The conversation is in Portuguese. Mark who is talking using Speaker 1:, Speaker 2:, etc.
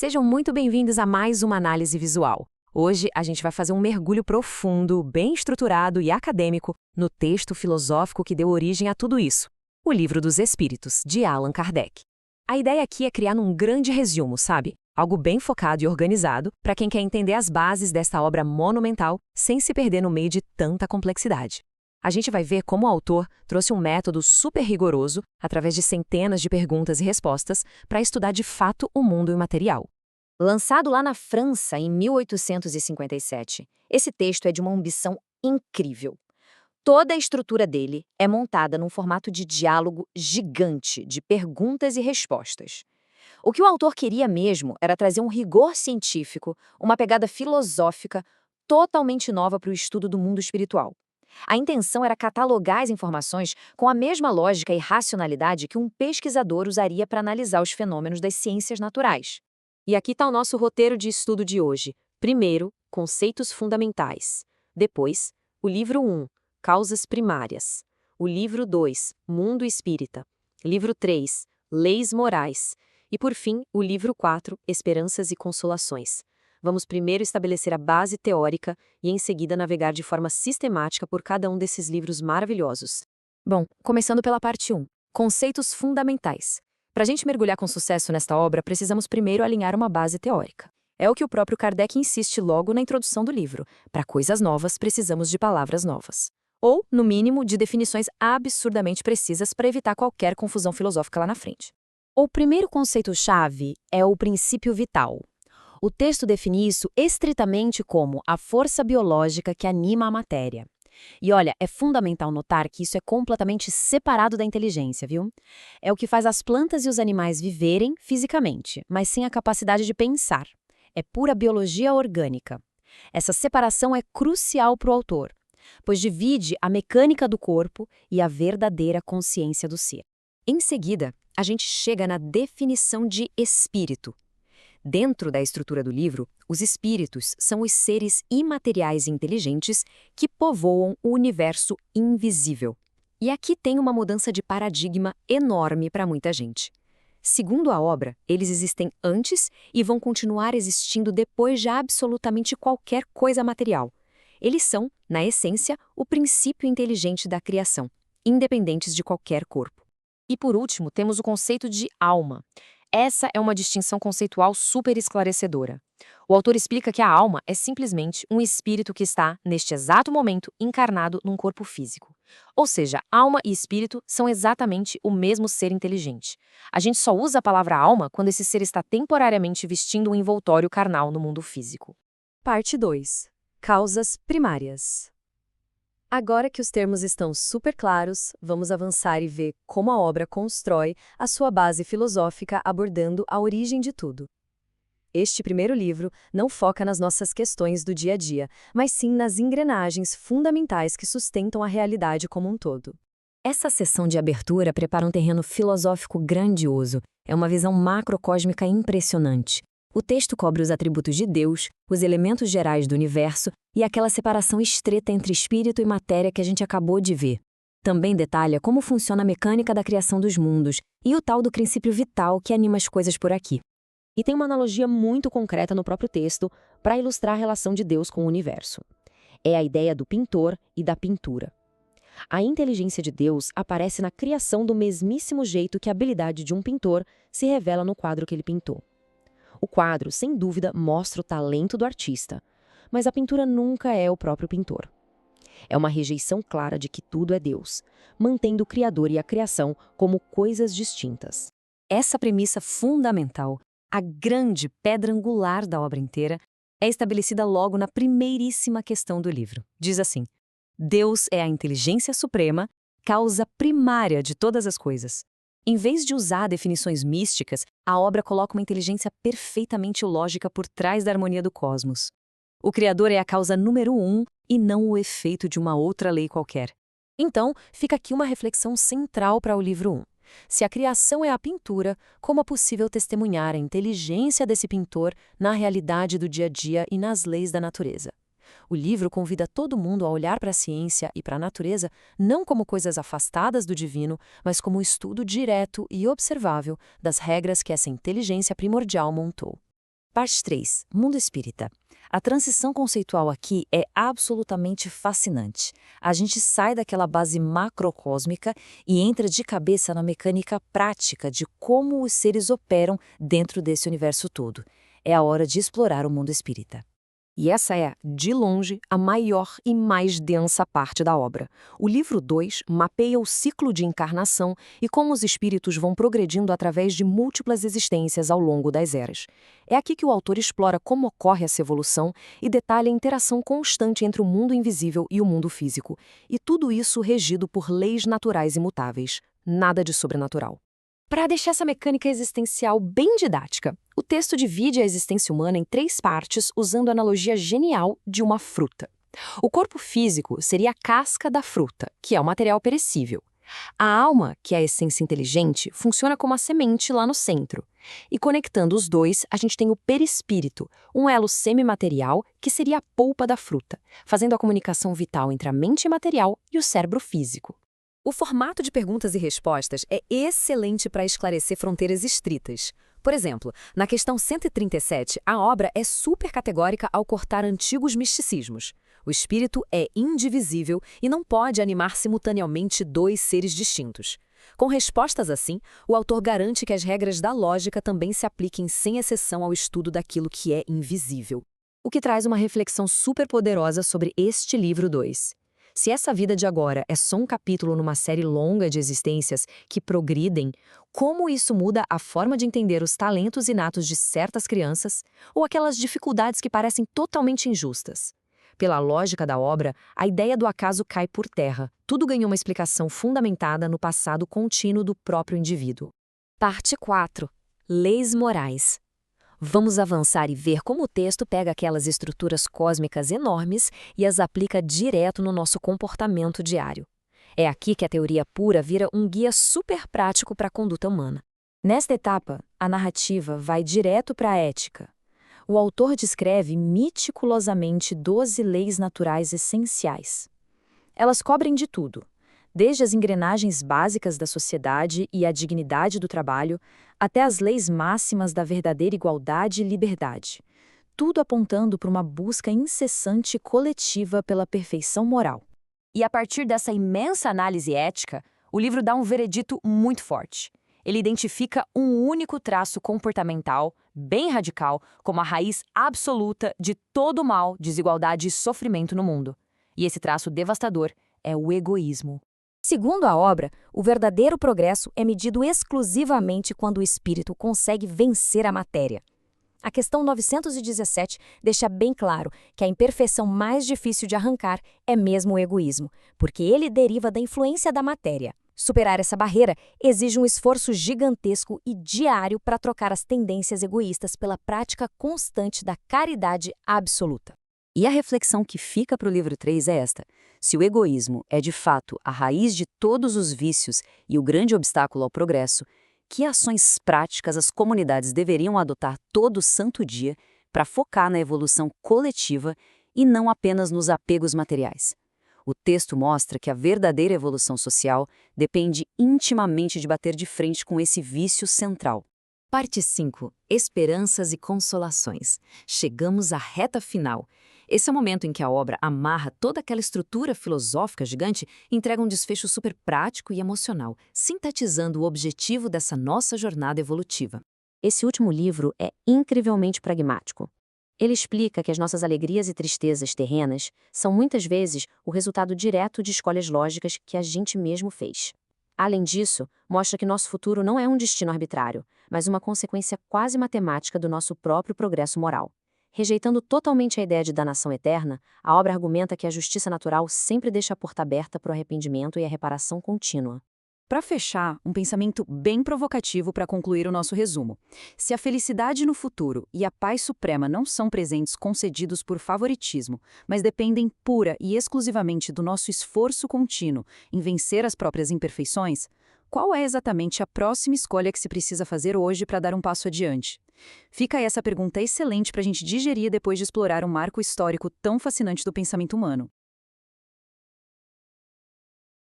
Speaker 1: Sejam muito bem-vindos a mais uma análise visual. Hoje a gente vai fazer um mergulho profundo, bem estruturado e acadêmico no texto filosófico que deu origem a tudo isso, o Livro dos Espíritos, de Allan Kardec. A ideia aqui é criar um grande resumo, sabe? Algo bem focado e organizado para quem quer entender as bases desta obra monumental sem se perder no meio de tanta complexidade. A gente vai ver como o autor trouxe um método super rigoroso, através de centenas de perguntas e respostas, para estudar de fato o mundo imaterial. Lançado lá na França em 1857, esse texto é de uma ambição incrível. Toda a estrutura dele é montada num formato de diálogo gigante de perguntas e respostas. O que o autor queria mesmo era trazer um rigor científico, uma pegada filosófica totalmente nova para o estudo do mundo espiritual. A intenção era catalogar as informações com a mesma lógica e racionalidade que um pesquisador usaria para analisar os fenômenos das ciências naturais. E aqui está o nosso roteiro de estudo de hoje. Primeiro, conceitos fundamentais. Depois, o livro 1, causas primárias. O livro 2, mundo espírita. Livro 3, leis morais. E por fim, o livro 4, esperanças e consolações. Vamos primeiro estabelecer a base teórica e em seguida navegar de forma sistemática por cada um desses livros maravilhosos. Bom, começando pela parte 1, conceitos fundamentais. Para a gente mergulhar com sucesso nesta obra, precisamos primeiro alinhar uma base teórica. É o que o próprio Kardec insiste logo na introdução do livro. Para coisas novas, precisamos de palavras novas. Ou, no mínimo, de definições absurdamente precisas para evitar qualquer confusão filosófica lá na frente. O primeiro conceito-chave é o princípio vital. O texto define isso estritamente como a força biológica que anima a matéria. E olha, é fundamental notar que isso é completamente separado da inteligência, viu? É o que faz as plantas e os animais viverem fisicamente, mas sem a capacidade de pensar. É pura biologia orgânica. Essa separação é crucial para o autor, pois divide a mecânica do corpo e a verdadeira consciência do ser. Em seguida, a gente chega na definição de espírito. Dentro da estrutura do livro, os espíritos são os seres imateriais e inteligentes que povoam o universo invisível. E aqui tem uma mudança de paradigma enorme para muita gente. Segundo a obra, eles existem antes e vão continuar existindo depois de absolutamente qualquer coisa material. Eles são, na essência, o princípio inteligente da criação, independentes de qualquer corpo. E por último, temos o conceito de alma. Essa é uma distinção conceitual super esclarecedora. O autor explica que a alma é simplesmente um espírito que está, neste exato momento, encarnado num corpo físico. Ou seja, alma e espírito são exatamente o mesmo ser inteligente. A gente só usa a palavra alma quando esse ser está temporariamente vestindo um envoltório carnal no mundo físico. Parte 2. Causas primárias. Agora que os termos estão super claros, vamos avançar e ver como a obra constrói a sua base filosófica abordando a origem de tudo. Este primeiro livro não foca nas nossas questões do dia a dia, mas sim nas engrenagens fundamentais que sustentam a realidade como um todo. Essa sessão de abertura prepara um terreno filosófico grandioso. É uma visão macrocósmica impressionante. O texto cobre os atributos de Deus, os elementos gerais do universo e aquela separação estreita entre espírito e matéria que a gente acabou de ver. Também detalha como funciona a mecânica da criação dos mundos e o tal do princípio vital que anima as coisas por aqui. E tem uma analogia muito concreta no próprio texto para ilustrar a relação de Deus com o universo. É a ideia do pintor e da pintura. A inteligência de Deus aparece na criação do mesmíssimo jeito que a habilidade de um pintor se revela no quadro que ele pintou. O quadro, sem dúvida, mostra o talento do artista, mas a pintura nunca é o próprio pintor. É uma rejeição clara de que tudo é Deus, mantendo o Criador e a criação como coisas distintas. Essa premissa fundamental, a grande pedra angular da obra inteira, é estabelecida logo na primeiríssima questão do livro. Diz assim: Deus é a inteligência suprema, causa primária de todas as coisas. Em vez de usar definições místicas, a obra coloca uma inteligência perfeitamente lógica por trás da harmonia do cosmos. O Criador é a causa número 1 e não o efeito de uma outra lei qualquer. Então, fica aqui uma reflexão central para o livro 1. Se a criação é a pintura, como é possível testemunhar a inteligência desse pintor na realidade do dia a dia e nas leis da natureza? O livro convida todo mundo a olhar para a ciência e para a natureza não como coisas afastadas do divino, mas como um estudo direto e observável das regras que essa inteligência primordial montou.
Speaker 2: Parte 3. Mundo espírita. A transição conceitual aqui é absolutamente fascinante. A gente sai daquela base macrocósmica e entra de cabeça na mecânica prática de como os seres operam dentro desse universo todo. É a hora de explorar o mundo espírita.
Speaker 1: E essa é, de longe, a maior e mais densa parte da obra. O livro 2 mapeia o ciclo de encarnação e como os espíritos vão progredindo através de múltiplas existências ao longo das eras. É aqui que o autor explora como ocorre essa evolução e detalha a interação constante entre o mundo invisível e o mundo físico. E tudo isso regido por leis naturais imutáveis. Nada de sobrenatural. Para deixar essa mecânica existencial bem didática, o texto divide a existência humana em 3 partes usando a analogia genial de uma fruta. O corpo físico seria a casca da fruta, que é o material perecível. A alma, que é a essência inteligente, funciona como a semente lá no centro. E conectando os dois, a gente tem o perispírito, um elo semimaterial que seria a polpa da fruta, fazendo a comunicação vital entre a mente imaterial e o cérebro físico. O formato de perguntas e respostas é excelente para esclarecer fronteiras estritas. Por exemplo, na questão 137, a obra é super categórica ao cortar antigos misticismos. O espírito é indivisível e não pode animar simultaneamente 2 seres distintos. Com respostas assim, o autor garante que as regras da lógica também se apliquem sem exceção ao estudo daquilo que é invisível. O que traz uma reflexão super poderosa sobre este livro 2. Se essa vida de agora é só um capítulo numa série longa de existências que progridem, como isso muda a forma de entender os talentos inatos de certas crianças ou aquelas dificuldades que parecem totalmente injustas? Pela lógica da obra, a ideia do acaso cai por terra. Tudo ganhou uma explicação fundamentada no passado contínuo do próprio indivíduo. Parte 4. Leis morais. Vamos avançar e ver como o texto pega aquelas estruturas cósmicas enormes e as aplica direto no nosso comportamento diário. É aqui que a teoria pura vira um guia super prático para a conduta humana. Nesta etapa, a narrativa vai direto para a ética. O autor descreve meticulosamente 12 leis naturais essenciais. Elas cobrem de tudo, desde as engrenagens básicas da sociedade e a dignidade do trabalho, até as leis máximas da verdadeira igualdade e liberdade. Tudo apontando para uma busca incessante e coletiva pela perfeição moral. E a partir dessa imensa análise ética, o livro dá um veredito muito forte. Ele identifica um único traço comportamental, bem radical, como a raiz absoluta de todo o mal, desigualdade e sofrimento no mundo. E esse traço devastador é o egoísmo. Segundo a obra, o verdadeiro progresso é medido exclusivamente quando o espírito consegue vencer a matéria. A questão 917 deixa bem claro que a imperfeição mais difícil de arrancar é mesmo o egoísmo, porque ele deriva da influência da matéria. Superar essa barreira exige um esforço gigantesco e diário para trocar as tendências egoístas pela prática constante da caridade absoluta. E a reflexão que fica para o livro 3 é esta: se o egoísmo é de fato a raiz de todos os vícios e o grande obstáculo ao progresso, que ações práticas as comunidades deveriam adotar todo santo dia para focar na evolução coletiva e não apenas nos apegos materiais? O texto mostra que a verdadeira evolução social depende intimamente de bater de frente com esse vício central. Parte 5. Esperanças e consolações. Chegamos à reta final. Esse é o momento em que a obra amarra toda aquela estrutura filosófica gigante e entrega um desfecho super prático e emocional, sintetizando o objetivo dessa nossa jornada evolutiva. Esse último livro é incrivelmente pragmático. Ele explica que as nossas alegrias e tristezas terrenas são muitas vezes o resultado direto de escolhas lógicas que a gente mesmo fez. Além disso, mostra que nosso futuro não é um destino arbitrário, mas uma consequência quase matemática do nosso próprio progresso moral. Rejeitando totalmente a ideia de danação eterna, a obra argumenta que a justiça natural sempre deixa a porta aberta para o arrependimento e a reparação contínua. Para fechar, um pensamento bem provocativo para concluir o nosso resumo. Se a felicidade no futuro e a paz suprema não são presentes concedidos por favoritismo, mas dependem pura e exclusivamente do nosso esforço contínuo em vencer as próprias imperfeições, qual é exatamente a próxima escolha que se precisa fazer hoje para dar um passo adiante? Fica aí essa pergunta excelente para a gente digerir depois de explorar um marco histórico tão fascinante do pensamento humano.